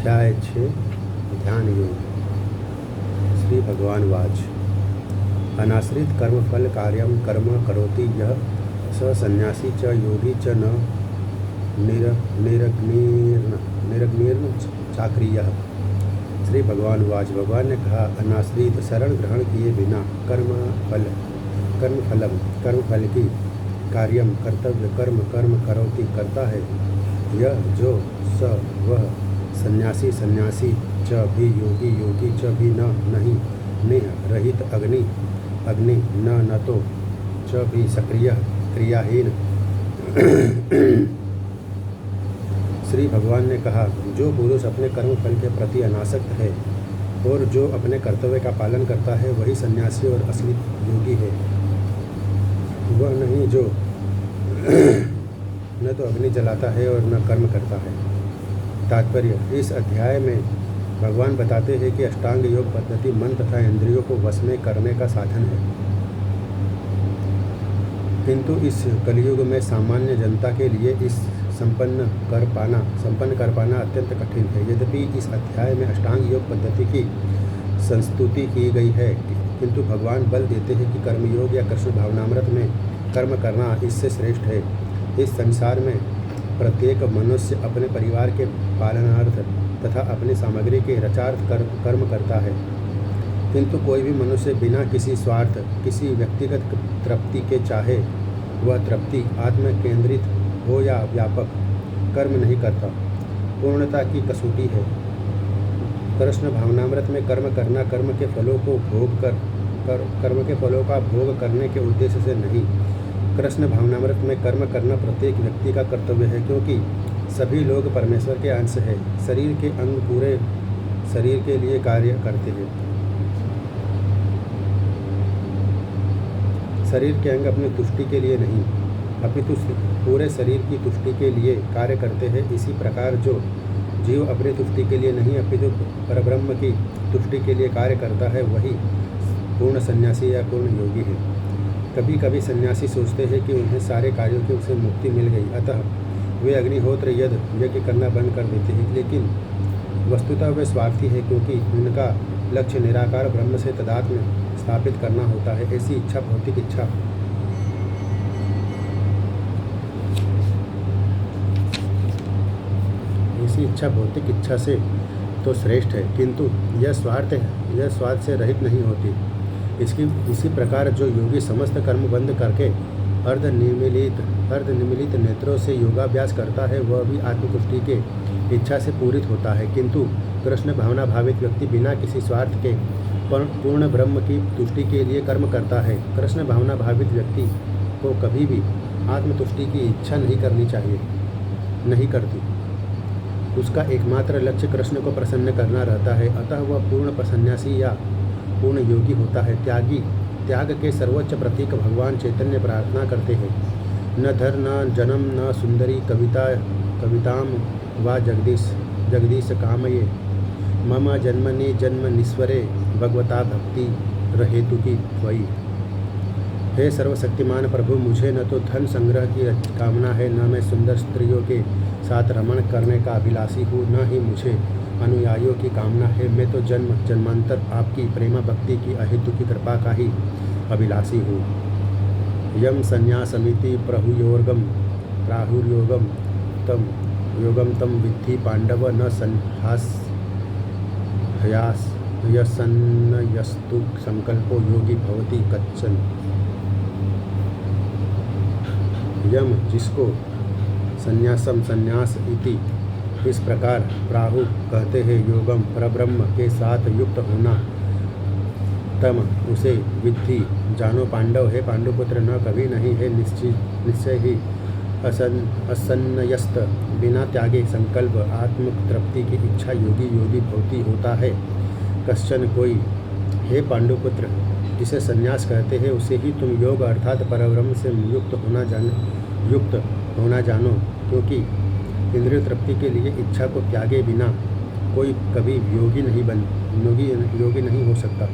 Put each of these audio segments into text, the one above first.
अध्याय 6 ध्यान योग। श्री भगवान वाच। अनाश्रित कर्मफल कार्यम कर्म करोति यः स सन्यासी च योगी च न निरग्निर्न चाक्रियः। श्री भगवान वाच। भगवान ने कहा, अनाश्रित शरण ग्रहण किए बिना कर्मफल की कार्यम कर्तव्य कर्म करोति करता है, यह जो स वह सन्यासी च भी योगी च भी नहीं नेह रहित अग्नि न तो च भी सक्रिय क्रियाहीन। श्री भगवान ने कहा, जो पुरुष अपने कर्म फल के प्रति अनासक्त है और जो अपने कर्तव्य का पालन करता है, वही सन्यासी और असली योगी है। वह नहीं जो न तो अग्नि जलाता है और न कर्म करता है। तात्पर्य। इस अध्याय में भगवान बताते हैं कि अष्टांग योग पद्धति मन तथा इंद्रियों को वश में करने का साधन है, किंतु इस कलयुग में सामान्य जनता के लिए इस संपन्न कर पाना अत्यंत कठिन है। यद्यपि इस अध्याय में अष्टांग योग पद्धति की संस्तुति की गई है, किंतु भगवान बल देते हैं कि कर्मयोग या कृष्ण भावनामृत में कर्म करना इससे श्रेष्ठ है। इस संसार में प्रत्येक मनुष्य अपने परिवार के पालनार्थ तथा अपनी सामग्री के रचार्थ कर्म करता है, किंतु कोई भी मनुष्य बिना किसी स्वार्थ, किसी व्यक्तिगत तृप्ति के, चाहे वह तृप्ति आत्म केंद्रित हो या व्यापक, कर्म नहीं करता। पूर्णता की कसौटी है। कृष्ण भावनामृत में कर्म करना कर्म के फलों का भोग करने के उद्देश्य से नहीं। कृष्ण भावनामृत में कर्म करना प्रत्येक व्यक्ति का कर्तव्य है, क्योंकि सभी लोग परमेश्वर के अंश हैं। शरीर के अंग पूरे शरीर के लिए कार्य करते हैं। शरीर के अंग अपनी तुष्टि के लिए नहीं, अपितु पूरे शरीर की तुष्टि के लिए कार्य करते हैं। इसी प्रकार जो जीव अपनी तुष्टि के लिए नहीं, अपितु परब्रह्म की तुष्टि के लिए कार्य करता है, वही पूर्ण सन्यासी या पूर्ण योगी है। कभी कभी सन्यासी सोचते हैं कि उन्हें सारे कार्यों की उसे मुक्ति मिल गई, अतः वे अग्निहोत्र यज्ञ करना बंद कर देते हैं, लेकिन वस्तुतः वे स्वार्थी है, क्योंकि उनका लक्ष्य निराकार ब्रह्म से तादात्म्य स्थापित करना होता है। ऐसी इच्छा भौतिक इच्छा से तो श्रेष्ठ है, किंतु यह स्वार्थ से रहित नहीं होती। इसी प्रकार जो योगी समस्त कर्म बंद करके अर्धनिमीलित नेत्रों से योगाभ्यास करता है, वह भी आत्मतुष्टि के इच्छा से पूरित होता है, किंतु कृष्ण भावना भावित व्यक्ति बिना किसी स्वार्थ के पूर्ण ब्रह्म की तुष्टि के लिए कर्म करता है। कृष्ण भावना भावित व्यक्ति को कभी भी आत्मतुष्टि की इच्छा नहीं करती। उसका एकमात्र लक्ष्य कृष्ण को प्रसन्न करना रहता है, अतः वह पूर्ण सन्यासी या पूर्ण योगी होता है। त्याग के सर्वोच्च प्रतीक भगवान चैतन्य प्रार्थना करते हैं, न धर न जन्म न सुंदरी कविताम व जगदीश कामये मम जन्म निस्वरे भगवता भक्ति रहेतु की त्वयि। हे सर्वशक्तिमान प्रभु, मुझे न तो धन संग्रह की कामना है, न मैं सुंदर स्त्रियों के साथ रमण करने का अभिलाषी हूँ, न ही मुझे अनुयायियों की कामना है। मैं तो जन्मांतर आपकी प्रेमा भक्ति की अहेतु की कृपा का ही अभिलाषी हूँ। यम संन्यासमिति प्राहुर्योगम तम विद्धि पांडव न यस्तु संकल्पो योगी भवति कच्चन। यम, जिसको संन्यास इति इस प्रकार प्राहु कहते हैं, योगम परब्रह्म के साथ युक्त होना, तम उसे विद्धि जानो, पांडव है पांडुपुत्र न कभी नहीं है, निश्चय ही असन्नयस्त बिना त्यागे संकल्प आत्म तृप्ति की इच्छा योगी भवति होता है। कश्चन कोई, हे पांडुपुत्र, जिसे संन्यास कहते हैं, उसे ही तुम योग अर्थात परब्रह्म से युक्त होना जानो, क्योंकि इंद्रिय तृप्ति के लिए इच्छा को त्यागे बिना कोई कभी योगी नहीं हो सकता।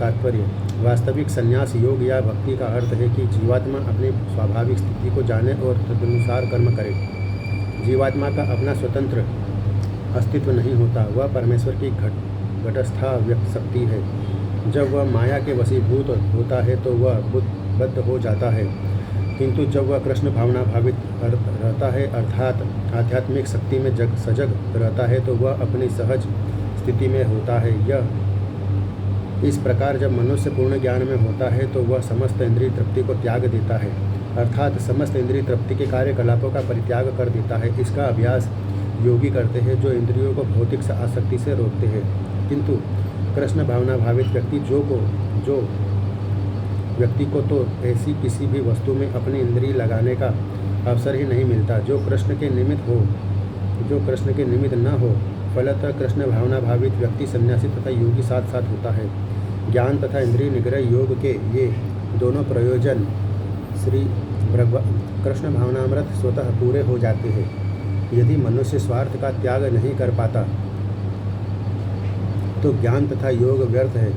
तात्पर्य। वास्तविक संन्यास योग या भक्ति का अर्थ है कि जीवात्मा अपनी स्वाभाविक स्थिति को जाने और तदनुसार कर्म करे। जीवात्मा का अपना स्वतंत्र अस्तित्व नहीं होता। वह परमेश्वर की घटस्था व्यक्त शक्ति है। जब वह माया के वशीभूत होता है तो वह बुद्ध हो जाता है, किंतु जब वह कृष्ण भावना भावित रहता है अर्थात आध्यात्मिक शक्ति में सजग रहता है तो वह अपनी सहज स्थिति में होता है। इस प्रकार जब मनुष्य पूर्ण ज्ञान में होता है तो वह समस्त इंद्रिय तृप्ति को त्याग देता है, अर्थात समस्त इंद्रिय तृप्ति के कार्यकलापों का परित्याग कर देता है। इसका अभ्यास योगी करते हैं जो इंद्रियों को भौतिक आसक्ति से रोकते हैं। किंतु कृष्ण भावना भावित व्यक्ति को तो ऐसी किसी भी वस्तु में अपनी इंद्रिय लगाने का अवसर ही नहीं मिलता जो कृष्ण के निमित्त न हो। फलतः कृष्ण भावना भावित व्यक्ति सन्यासी तथा योगी साथ साथ होता है। ज्ञान तथा इंद्रिय निग्रह योग के ये दोनों प्रयोजन श्री कृष्ण भावनामृत स्वतः पूरे हो जाते हैं। यदि मनुष्य स्वार्थ का त्याग नहीं कर पाता तो ज्ञान तथा योग व्यर्थ है।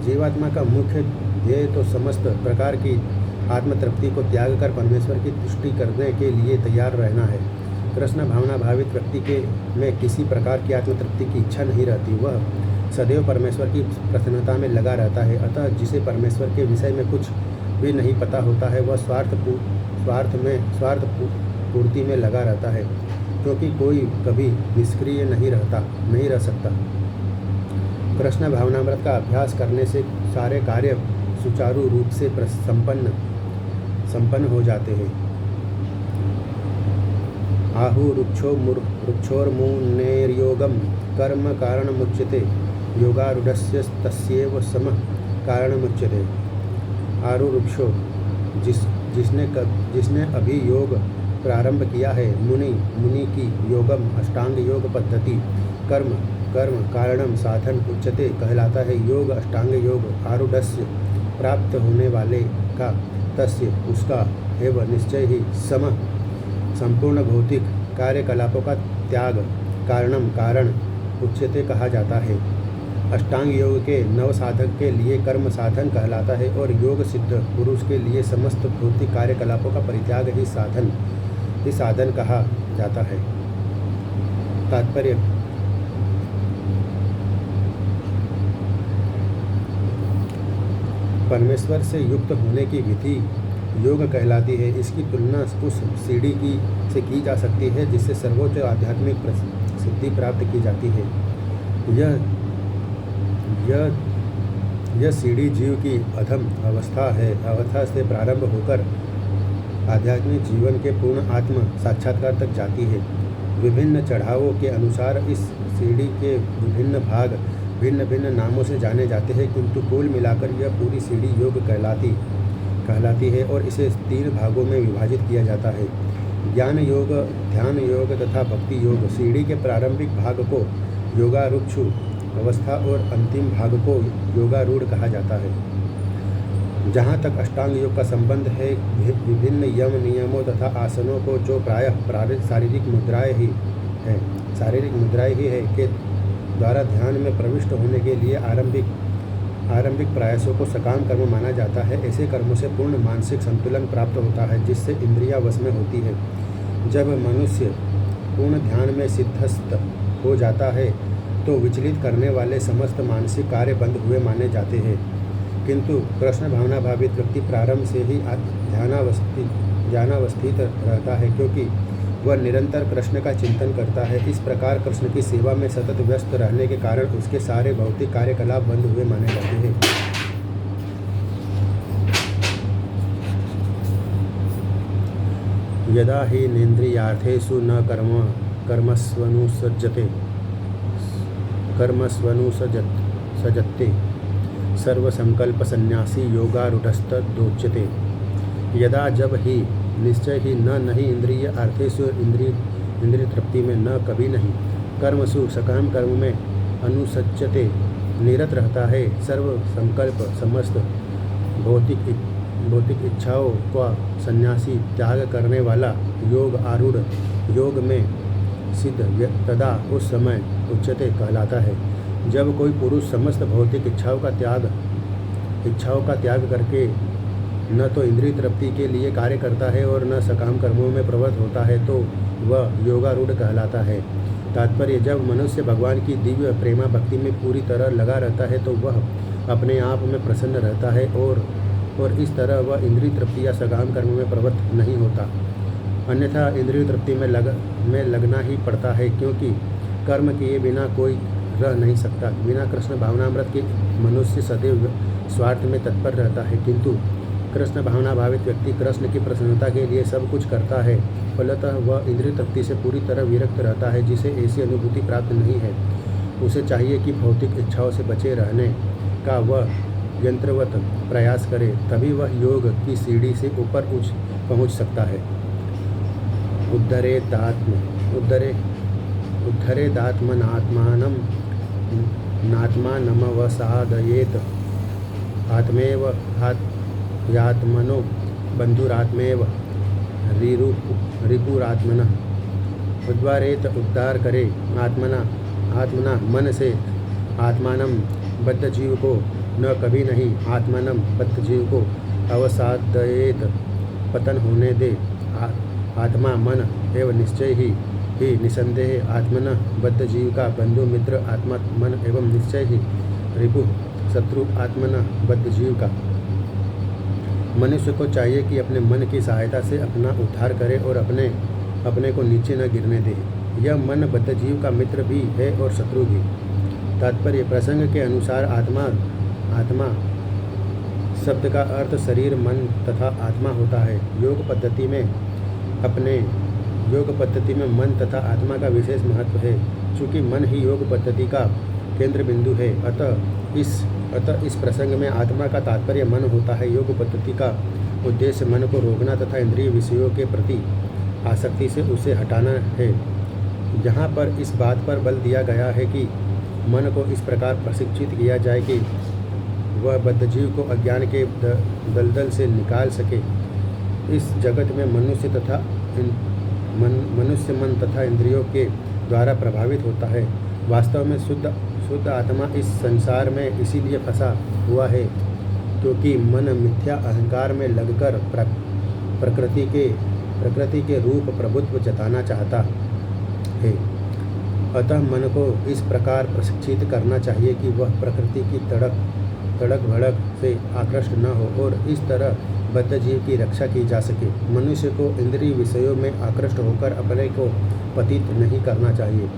जीवात्मा का मुख्य ध्येय तो समस्त प्रकार की आत्मतृप्ति को त्याग कर परमेश्वर की तुष्टि करने के लिए तैयार रहना है। कृष्ण भावना भावित व्यक्ति में किसी प्रकार की आत्मतृप्ति की इच्छा नहीं रहती। वह सदैव परमेश्वर की प्रसन्नता में लगा रहता है। अतः जिसे परमेश्वर के विषय में कुछ भी नहीं पता होता है वह स्वार्थ पूर्ति में लगा रहता है, क्योंकि कोई कभी निष्क्रिय नहीं रह सकता। कृष्ण भावनामृत का अभ्यास करने से सारे कार्य सुचारू रूप से संपन्न हो जाते हैं। आहु रुक्षोर्मुनेर्योगम कर्म कारणमुच्यते योगारूढ़स्य तस्यैव समः कारणमुच्यते। आरुरुक्षो जिसने अभी योग प्रारंभ किया है, मुनि की योगम अष्टांग योग पद्धति कर्म कारणम साधन उच्यते कहलाता है। योग अष्टांग योग आरूढ़स्य प्राप्त होने वाले का तस्य उसका एवं निश्चय ही संपूर्ण भौतिक कार्यकलापों का त्याग कारण उच्यते कहा जाता है। अष्टांग योग के नव साधक के लिए कर्म साधन कहलाता है और योग सिद्ध पुरुष के लिए समस्त भौतिक कार्यकलापों का परित्याग ही साधन कहा जाता है। तात्पर्य परमेश्वर से युक्त होने की विधि योग कहलाती है। इसकी तुलना उस सीढ़ी से की जा सकती है जिससे सर्वोच्च आध्यात्मिक सिद्धि प्राप्त की जाती है। यह सीढ़ी जीव की अधम अवस्था से प्रारंभ होकर आध्यात्मिक जीवन के पूर्ण आत्म साक्षात्कार तक जाती है। विभिन्न चढ़ावों के अनुसार इस सीढ़ी के विभिन्न भाग भिन्न भिन्न नामों से जाने जाते हैं, किंतु कुल मिलाकर यह पूरी सीढ़ी योग कहलाती है और इसे 3 भागों में विभाजित किया जाता है। ज्ञान योग, ध्यान योग तथा भक्ति योग। सीढ़ी के प्रारंभिक भाग को योगारूढ़ अवस्था और अंतिम भाग को योगारूढ़ कहा जाता है। जहाँ तक अष्टांग योग का संबंध है, विभिन्न यम नियमों तथा आसनों को जो प्रायः शारीरिक मुद्राएं ही है के द्वारा ध्यान में प्रविष्ट होने के लिए आरंभिक प्रयासों को सकाम कर्म माना जाता है। ऐसे कर्मों से पूर्ण मानसिक संतुलन प्राप्त होता है जिससे इंद्रियां वश में होती है। जब मनुष्य पूर्ण ध्यान में सिद्धस्त हो जाता है तो विचलित करने वाले समस्त मानसिक कार्य बंद हुए माने जाते हैं। किंतु कृष्ण भावना भावित व्यक्ति प्रारंभ से ही ध्यानावस्थित रहता है, क्योंकि वह निरंतर कृष्ण का चिंतन करता है। इस प्रकार कृष्ण की सेवा में सतत व्यस्त रहने के कारण उसके सारे भौतिक कार्यकलाप बंद हुए माने जाते हैं। यदा हि नेन्द्रियार्थेषु न कर्मस्वनुसजते सर्वसंकल्प सन्यासी योगारूढ़स्तदोच्यते। यदा जब ही निश्चय ही नहीं इंद्रिय अर्थेषु इंद्रिय तृप्ति में न कभी नहीं कर्मसु सकाम कर्म में अनुसज्जते निरत रहता है। सर्व संकल्प समस्त भौतिक इच्छाओं का सन्यासी त्याग करने वाला योग आरूढ़ योग में सिद्ध तदा उस समय उच्चते कहलाता है। जब कोई पुरुष समस्त भौतिक इच्छाओं का त्याग करके न तो इंद्रिय तृप्ति के लिए कार्य करता है और न सकाम कर्मों में प्रवृत्त होता है तो वह योगारूढ़ कहलाता है। तात्पर्य, जब मनुष्य भगवान की दिव्य प्रेमा भक्ति में पूरी तरह लगा रहता है तो वह अपने आप में प्रसन्न रहता है और इस तरह वह इंद्रिय तृप्ति या सकाम कर्म में प्रवृत्त नहीं होता। अन्यथा इंद्रिय तृप्ति में लगना ही पड़ता है, क्योंकि कर्म किए बिना कोई रह नहीं सकता। बिना कृष्ण भावनामृत के मनुष्य सदैव स्वार्थ में तत्पर रहता है, किंतु कृष्ण भावना भावित व्यक्ति कृष्ण की प्रसन्नता के लिए सब कुछ करता है। फलतः वह इंद्रिय तृप्ति से पूरी तरह विरक्त रहता है। जिसे ऐसी अनुभूति प्राप्त नहीं है, उसे चाहिए कि भौतिक इच्छाओं से बचे रहने का वह यंत्रवत प्रयास करे, तभी वह योग की सीढ़ी से ऊपर पहुँच सकता है। उद्धरेदात्मनात्मानमवसादयेत आत्मेव यात्मनो बंधुरात्मेव रिपुरात्मनः। उद्वारेत उद्धार करे आत्मना मन से आत्मानम बद्ध जीव को, न कभी नहीं आत्मानम बद्ध जीव को अवसादयेत पतन होने दे। आत्मा मन एवं निश्चय ही निसंदेह आत्मन बद्ध जीव का बंधु मित्र आत्मा मन एवं निश्चय ही रिपु शत्रु आत्मन बद्ध जीव का। मनुष्य को चाहिए कि अपने मन की सहायता से अपना उद्धार करे और अपने को नीचे न गिरने दे। यह मन बद्ध जीव का मित्र भी है और शत्रु भी। तात्पर्य, प्रसंग के अनुसार आत्मा शब्द का अर्थ शरीर, मन तथा आत्मा होता है। योग पद्धति में मन तथा आत्मा का विशेष महत्व है। चूँकि मन ही योग पद्धति का केंद्र बिंदु है, अतः इस प्रसंग में आत्मा का तात्पर्य मन होता है। योग पद्धति का उद्देश्य मन को रोकना तथा इंद्रिय विषयों के प्रति आसक्ति से उसे हटाना है। यहाँ पर इस बात पर बल दिया गया है कि मन को इस प्रकार प्रशिक्षित किया जाए कि वह बद्धजीव को अज्ञान के दलदल से निकाल सके। इस जगत में मनुष्य मन तथा इंद्रियों के द्वारा प्रभावित होता है। वास्तव में शुद्ध आत्मा इस संसार में इसीलिए फंसा हुआ है क्योंकि मन मिथ्या अहंकार में लगकर प्रकृति के रूप प्रभुत्व जताना चाहता है। अतः मन को इस प्रकार प्रशिक्षित करना चाहिए कि वह प्रकृति की तड़क भड़क से आकृष्ट न हो और इस तरह बद्ध जीव की रक्षा की जा सके। मनुष्य को इंद्रिय विषयों में आकृष्ट होकर अपने को पतित नहीं करना चाहिए।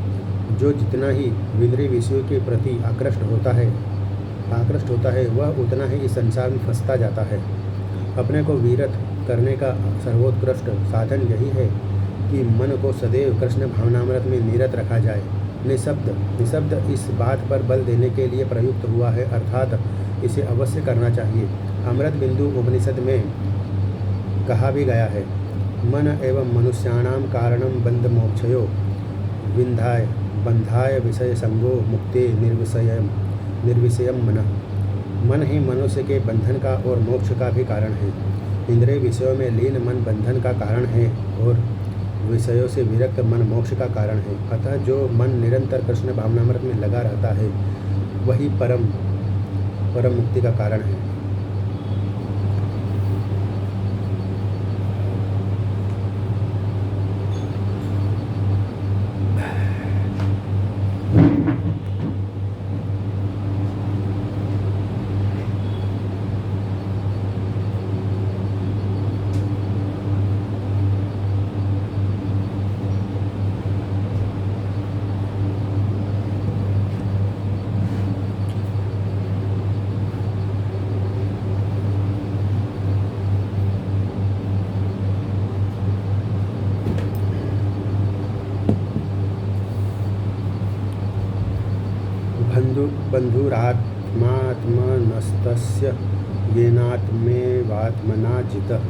जो जितना ही इंद्रिय विषयों के प्रति आकृष्ट होता है वह उतना ही इस संसार में फंसता जाता है। अपने को विरत करने का सर्वोत्कृष्ट साधन यही है कि मन को सदैव कृष्ण भावनामृत में निरत रखा जाए। निशब्द इस बात पर बल देने के लिए प्रयुक्त हुआ है, अर्थात इसे अवश्य करना चाहिए। अमृत बिंदु उपनिषद में कहा भी गया है, मन एवं मनुष्याणाम कारणम बंध मोक्षयो बंधाय विषय संगो मुक्ते निर्विषयम मन ही मनुष्य के बंधन का और मोक्ष का भी कारण है। इंद्रिय विषयों में लीन मन बंधन का कारण है और विषयों से विरक्त मन मोक्ष का कारण है। अतः जो मन निरंतर कृष्ण भावनामृत में लगा रहता है वही परम मुक्ति का कारण है। बंधुरात्मात्मनस्तस्य येनात्मेवात्मना जितः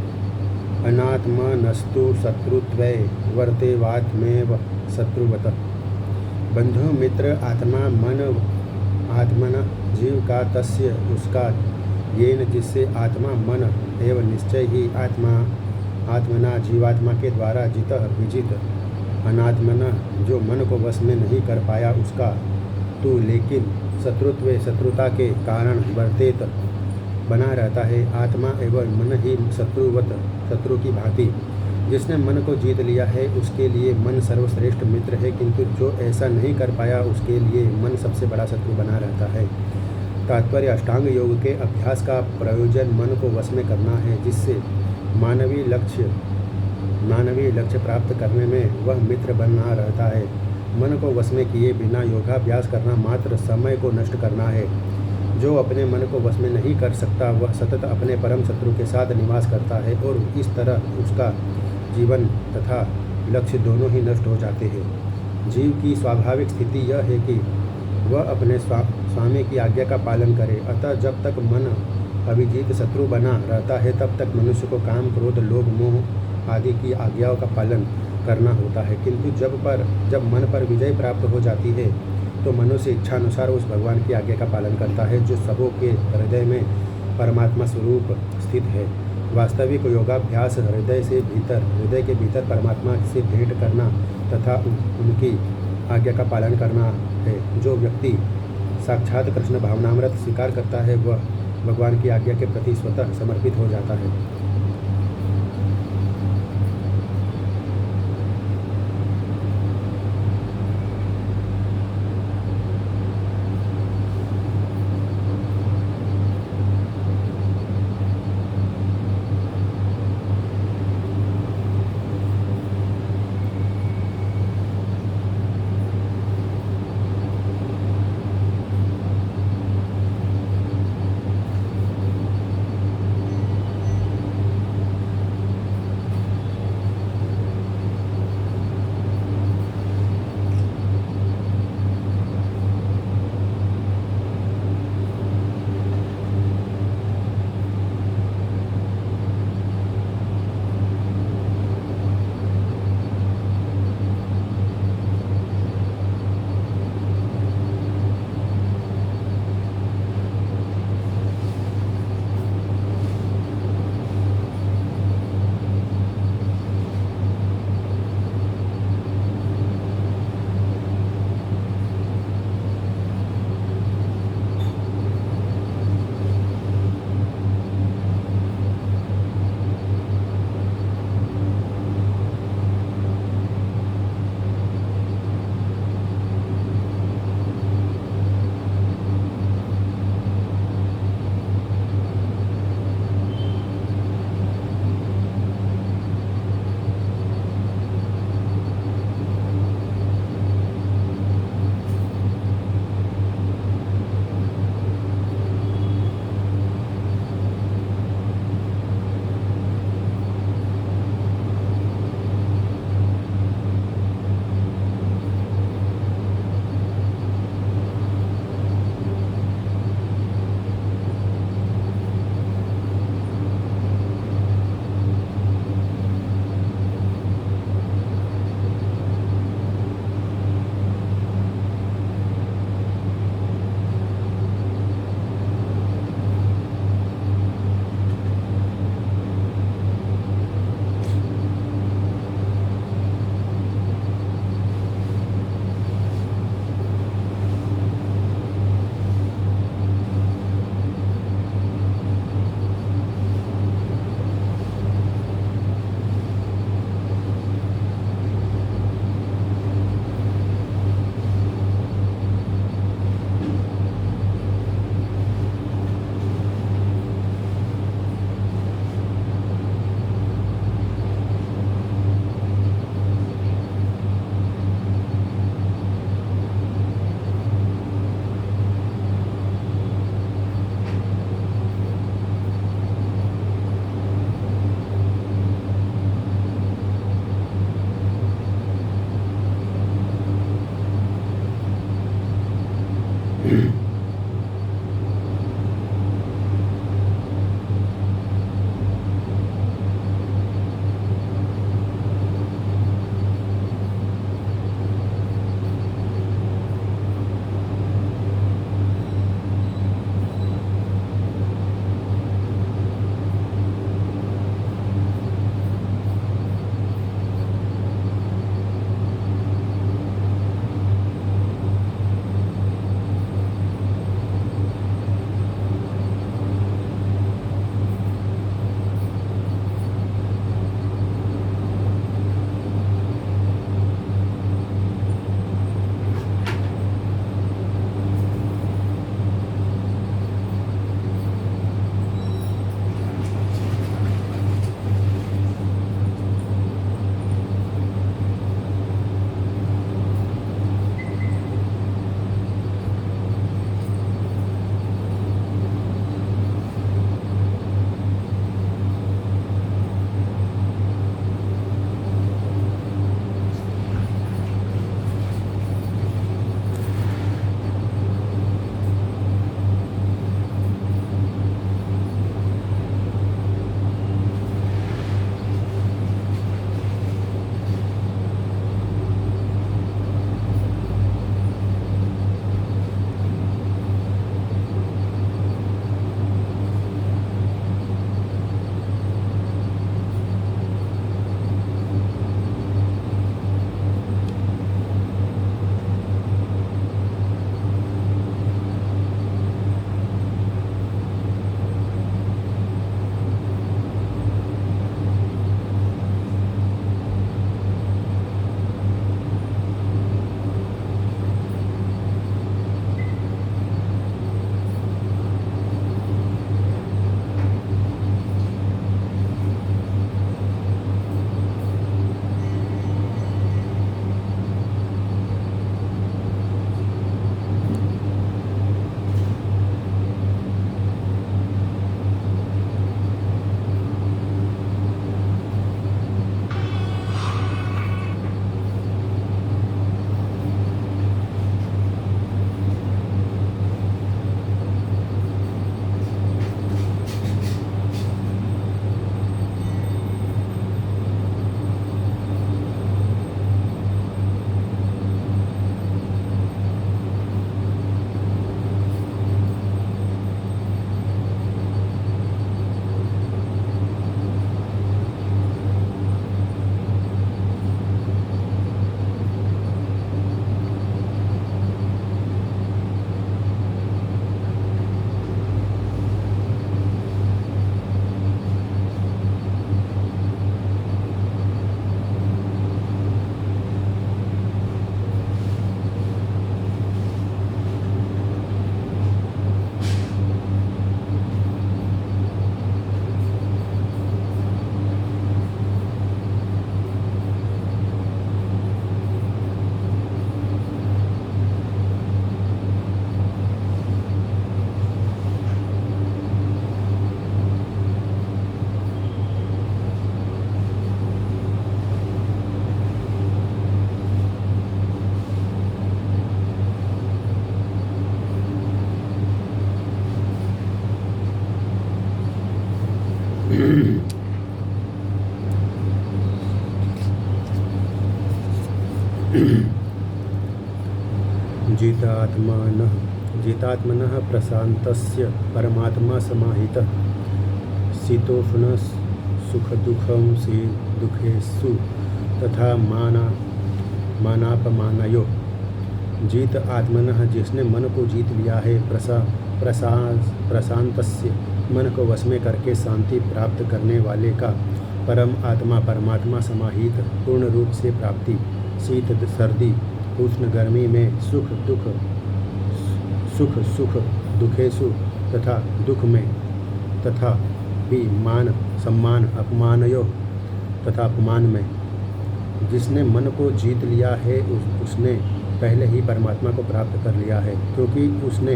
अनात्मनस्तु शत्रुत्वे वर्तेवात्मेव शत्रुवतः। बंधु मित्र आत्मन जीव का तस्य उसका येन जिससे आत्मा मन एवं निश्चय ही आत्मना जीवात्मा के द्वारा जितः विजित अनात्मना जो मन को वश में नहीं कर पाया उसका तू लेकिन शत्रुता के कारण वर्तेत बना रहता है। आत्मा एवं मन ही शत्रु की भांति जिसने मन को जीत लिया है उसके लिए मन सर्वश्रेष्ठ मित्र है, किंतु जो ऐसा नहीं कर पाया उसके लिए मन सबसे बड़ा शत्रु बना रहता है। तात्पर्य अष्टांग योग के अभ्यास का प्रयोजन मन को वश में करना है, जिससे मानवीय लक्ष्य प्राप्त करने में वह मित्र बना रहता है। मन को वश में किए बिना योगाभ्यास करना मात्र समय को नष्ट करना है। जो अपने मन को वश में नहीं कर सकता वह सतत अपने परम शत्रु के साथ निवास करता है और इस तरह उसका जीवन तथा लक्ष्य दोनों ही नष्ट हो जाते हैं। जीव की स्वाभाविक स्थिति यह है कि वह अपने स्वामी की आज्ञा का पालन करे, अतः जब तक मन अभिजीत शत्रु बना रहता है तब तक मनुष्य को काम, क्रोध, लोभ, मोह आदि की आज्ञाओं का पालन करना होता है। किंतु जब मन पर विजय प्राप्त हो जाती है तो मनुष्य इच्छानुसार उस भगवान की आज्ञा का पालन करता है जो सबों के हृदय में परमात्मा स्वरूप स्थित है। वास्तविक योगाभ्यास हृदय के भीतर परमात्मा से भेंट करना तथा उनकी आज्ञा का पालन करना है। जो व्यक्ति साक्षात कृष्ण भावनामृत स्वीकार करता है वह भगवान की आज्ञा के प्रति स्वतः समर्पित हो जाता है। जितात्मनः प्रशान्तस्य परमात्मा समाहितः शीतोष्ण सुखदुःखं दुःखेषु तथा मानापमानयो। जीत आत्मनः, जिसने मन को जीत लिया है, प्रशांतस्य, मन को वश में करके शांति प्राप्त करने वाले का, परम आत्मा परमात्मा समाहित, पूर्ण रूप से प्राप्ति, शीत सर्दी उष्ण गर्मी में, सुख दुखेशु तथा दुख में, तथा भी मान सम्मान अपमानयो तथा अपमान में। जिसने मन को जीत लिया है उसने पहले ही परमात्मा को प्राप्त कर लिया है, क्योंकि उसने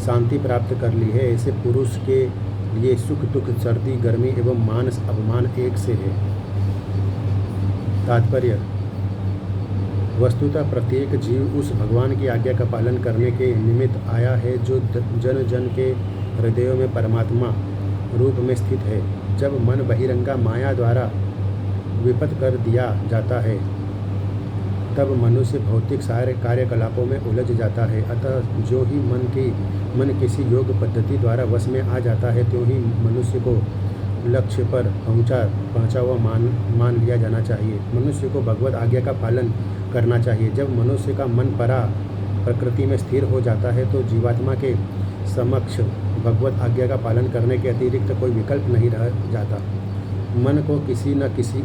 शांति प्राप्त कर ली है। ऐसे पुरुष के लिए सुख दुख सर्दी गर्मी एवं मान अपमान एक से है। तात्पर्य: वस्तुतः प्रत्येक जीव उस भगवान की आज्ञा का पालन करने के निमित्त आया है जो जन जन के हृदयों में परमात्मा रूप में स्थित है। जब मन बहिरंगा माया द्वारा विपत कर दिया जाता है तब मनुष्य भौतिक सारे कार्यकलापों में उलझ जाता है। अतः जो ही मन किसी योग पद्धति द्वारा वश में आ जाता है, त्यों ही मनुष्य को लक्ष्य पर पहुंचा हुआ मान लिया जाना चाहिए। मनुष्य को भगवत आज्ञा का पालन करना चाहिए। जब मनुष्य का मन प्रकृति में स्थिर हो जाता है तो जीवात्मा के समक्ष भगवत आज्ञा का पालन करने के अतिरिक्त कोई विकल्प नहीं रह जाता। मन को किसी न किसी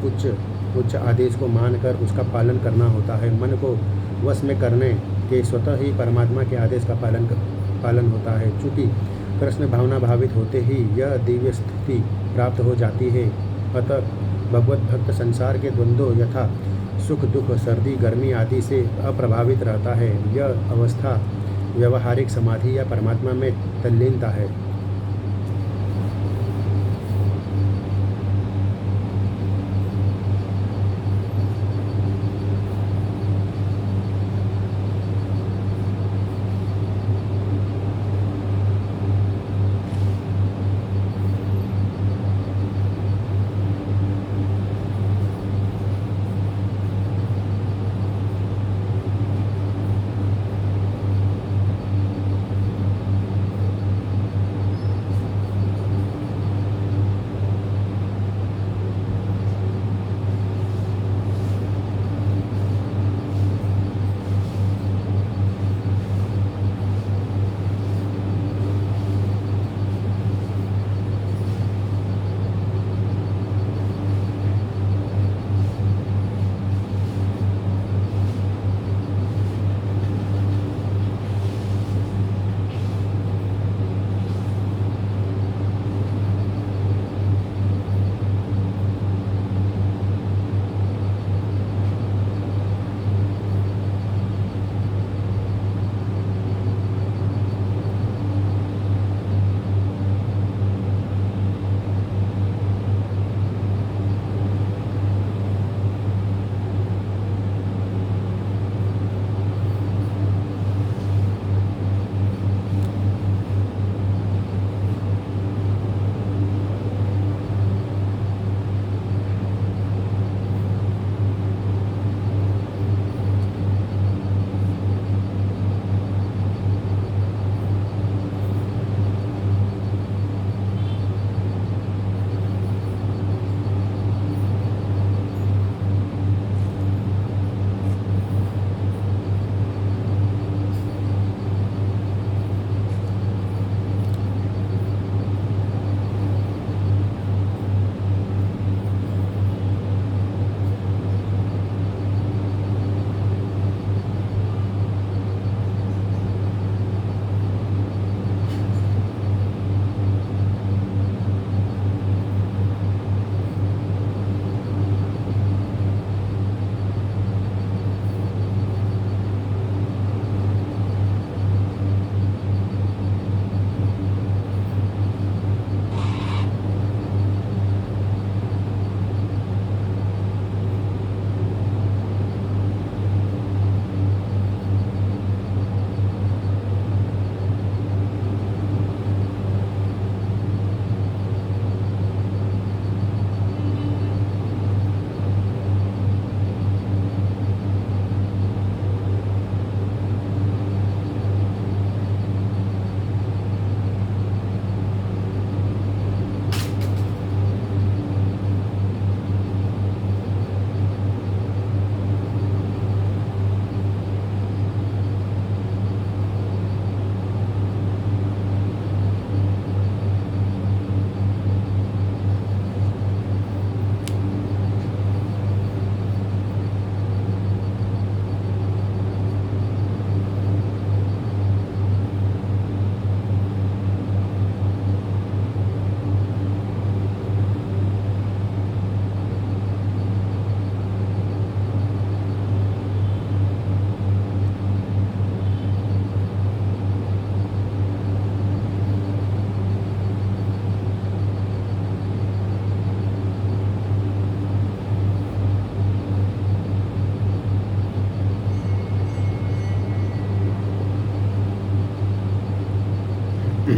उच्च आदेश को मानकर उसका पालन करना होता है। मन को वश में करने के स्वतः ही परमात्मा के आदेश का पालन होता है। चूँकि कृष्ण भावना भावित होते ही यह दिव्य स्थिति प्राप्त हो जाती है, अतः भगवत भक्त संसार के द्वंद्वों यथा सुख दुख सर्दी गर्मी आदि से अप्रभावित रहता है। यह अवस्था व्यवहारिक समाधि या परमात्मा में तल्लीनता है। ज्ञान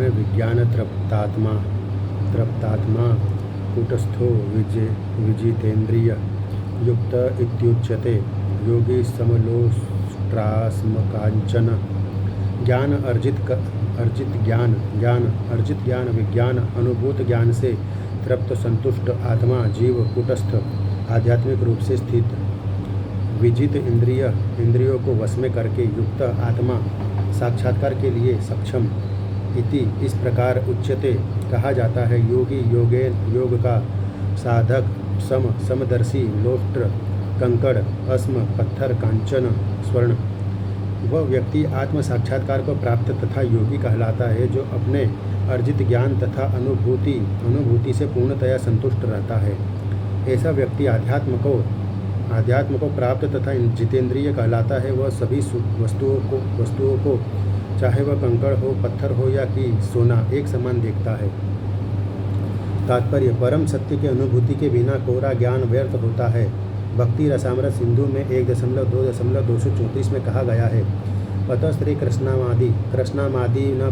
विज्ञान तृप्तात्मा तृप्तात्मा कूटस्थो विजितेन्द्रिय युक्त इत्युच्यते। योगी समलोष्ट्रास्मकांचन ज्ञान अर्जित ज्ञान विज्ञान अनुभूत ज्ञान से तृप्त संतुष्ट आत्मा जीव कूटस्थ आध्यात्मिक रूप से स्थित विजित इंद्रियों को वश में करके युक्त आत्मा साक्षात्कार के लिए सक्षम इति इस प्रकार उच्यते कहा जाता है। योगी योग का साधक समदर्शी लोष्ट्र कंकड़ अस्म पत्थर कांचन स्वर्ण वह व्यक्ति आत्म साक्षात्कार को प्राप्त तथा योगी कहलाता है जो अपने अर्जित ज्ञान तथा अनुभूति से पूर्णतया संतुष्ट रहता है। ऐसा व्यक्ति आध्यात्म को प्राप्त तथा जितेंद्रिय कहलाता है। वह सभी वस्तुओं को चाहे वह कंकड़ हो पत्थर हो या कि सोना एक समान देखता है। तात्पर्य परम सत्य की अनुभूति के बिना कोरा ज्ञान व्यर्थ होता है। भक्ति रसामृत सिंधु में 1.2.234 में कहा गया है अतः श्री कृष्णामादि न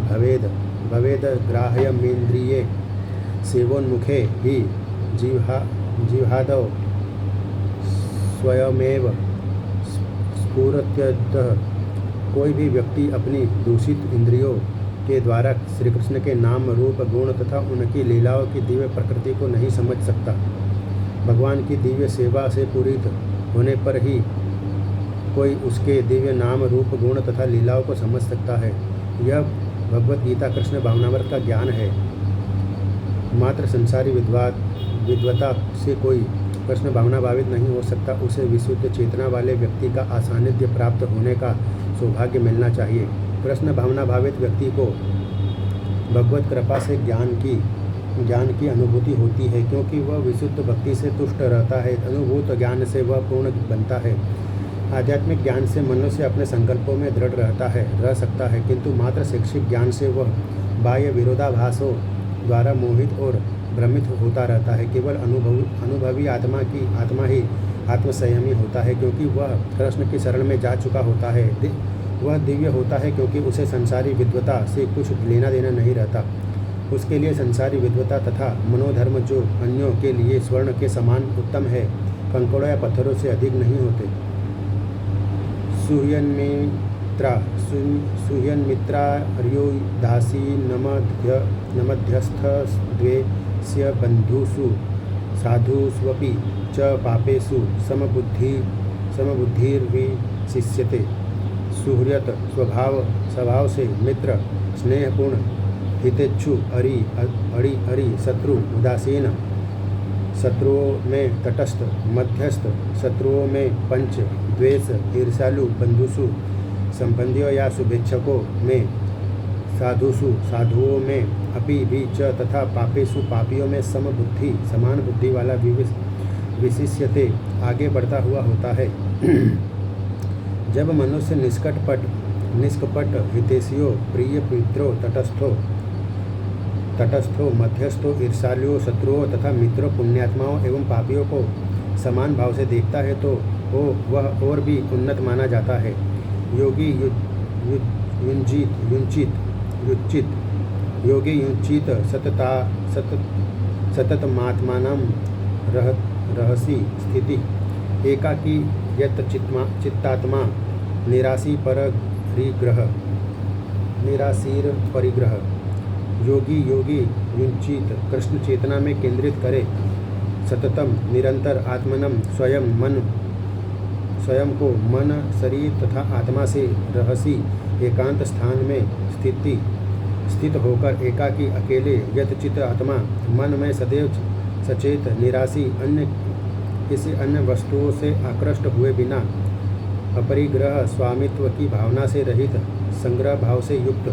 भवेद ग्राह्यमेन्द्रिये सेवोन्मुखे ही जिह्वादौ स्वयमेव स्फुरत्यतः कोई भी व्यक्ति अपनी दूषित इंद्रियों के द्वारा श्री कृष्ण के नाम रूप गुण तथा उनकी लीलाओं की दिव्य प्रकृति को नहीं समझ सकता। भगवान की दिव्य सेवा से पूरित होने पर ही कोई उसके दिव्य नाम रूप गुण तथा लीलाओं को समझ सकता है। यह भगवत गीता कृष्ण भावनामृत का ज्ञान है। मात्र संसारी विद्वता से कोई कृष्ण भावना भावित नहीं हो सकता। उसे विशुद्ध चेतना वाले व्यक्ति का आसानिध्य प्राप्त होने का सौभाग्य मिलना चाहिए। कृष्ण भावना भावित व्यक्ति को भगवत कृपा से ज्ञान की अनुभूति होती है क्योंकि वह विशुद्ध भक्ति से तुष्ट रहता है। अनुभूत ज्ञान से वह पूर्ण बनता है। आध्यात्मिक ज्ञान से मनुष्य अपने संकल्पों में दृढ़ रह सकता है किंतु मात्र शैक्षिक ज्ञान से वह बाह्य विरोधाभासों द्वारा मोहित और भ्रमित होता रहता है। केवल अनुभवी आत्मा ही आत्मसंयमी होता है क्योंकि वह कृष्ण की शरण में जा चुका होता है। वह दिव्य होता है क्योंकि उसे संसारी विद्वता से कुछ लेना देना नहीं रहता। उसके लिए संसारी विद्वता तथा मनोधर्म जो अन्यों के लिए स्वर्ण के समान उत्तम है कंकड़ों या पत्थरों से अधिक नहीं होते। सुह्यन्मित्रार्यो दासी नमध्यस्थद्वेस्य बन्धुषु साधुष्वपि च पापेषु समबुद्धिर्विशिष्यते। सुहृत स्वभाव से मित्र स्नेहपूर्ण हितेच्छु अरि शत्रु उदासीन शत्रुओं में तटस्थ मध्यस्थ शत्रुओं में पंच द्वेष ईर्ष्यालु बंधुषु संबंधियों या शुभेच्छकों में साधुओं में अपि भी च तथा पापेषु पापियों में समान बुद्धि वाला विशिष्यते आगे बढ़ता हुआ होता है। जब मनुष्य निष्कपट हितैषियों प्रिय मित्रों तटस्थों मध्यस्थों ईर्ष्यालुओं शत्रुओं तथा मित्रों पुण्यात्माओं एवं पापियों को समान भाव से देखता है तो वह और भी उन्नत माना जाता है। योगी युञ्चित सततमात्मानं रहसि स्थिति एकाकी यत चित्तात्मा निराशीर परिग्रह। योगी युञ्चित कृष्ण चेतना में केंद्रित करे सततम निरंतर आत्मनम स्वयं को मन शरीर तथा आत्मा से रहसी एकांत स्थान में स्थित होकर एकाकी अकेले यतचित आत्मा मन में सदैव सचेत निराशी किसी अन्य वस्तुओं से आकृष्ट हुए बिना अपरिग्रह स्वामित्व की भावना से रहित संग्रह भाव से युक्त।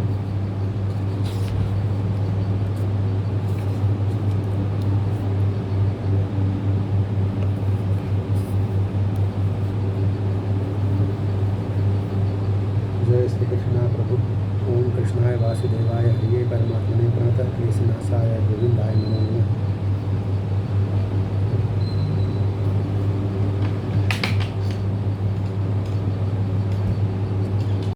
जय श्री कृष्णाय वासुदेवाय हरिये परमात्मने प्रणतः क्लेशनाशाय गोविंदाय नमो नमः।